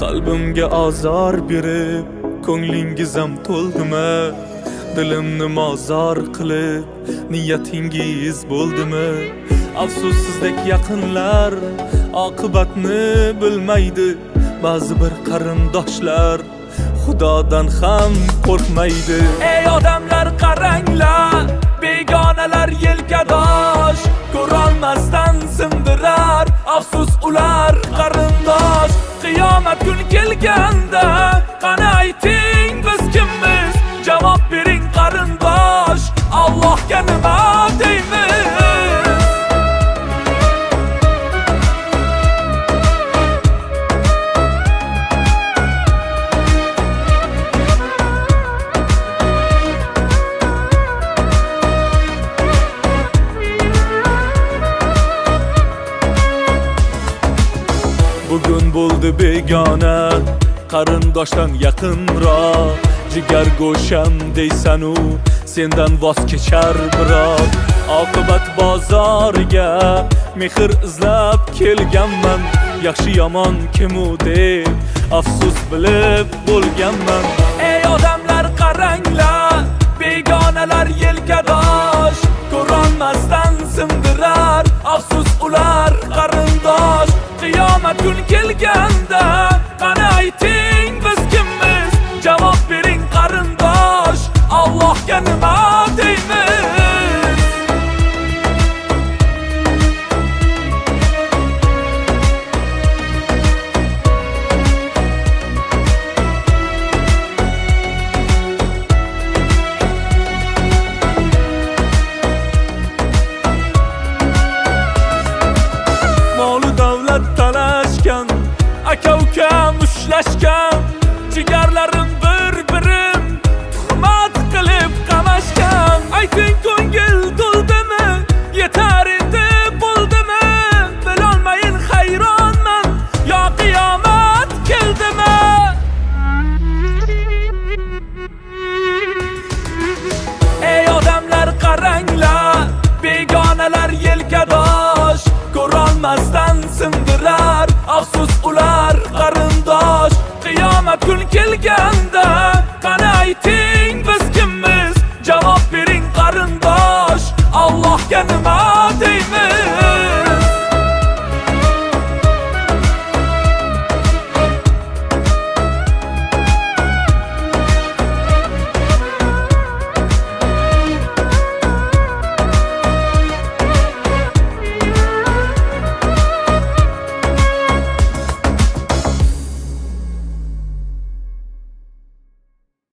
Qalbimga azor berib ko'nglingiz ham to'ldimi? Dilimni mozor qilib niyatingiz bo'ldimi? Afsus sizdek yaqinlar oqibatni bilmaydi. Ba'zi bir qarindoshlar Xudodan ham qo'rqmaydi. Ey odamlar qaranglar, begonalar yelkadosh, ko'rolmasdan sindirar. Afsus ular qarindosh. Qiyomat kun kelganda qani ayting biz kimmiz? Javob bering qarindosh, Allohga nima deymiz? Bugun bo'ldi begona, qarindoshdan yaqinroq. Jigar go'sham deysanu, sendan voz kechar biroq. Oqibat bozoriga mehr izlab kelganman. Yaxshi yomon kimu deb afsus bilib bo'lganman. Ey odamlar qaranglar, begonalar yelkadosh, ko'rolmasdan sindirar. Afsus ular qarindosh. Qiyomat kun kelganda qani ayting biz kimmiz? Javob bering qarindosh, Allohga nima deymiz? Molu davlat talashgan, aka-uka mushtlashgan, jigarlarim bir-birim tuhmat qilib qamashgan. Ayting ko'ngil to'ldimi? Yetar endi bo'ldimi? Bilolmayin hayronman, yo qiyomat keldimi? Ey odamlar qaranglar, begonalar yelkadosh, ko'rolmasdan sindirar. Afsus ular qarindosh. Qiyomat kun kelganda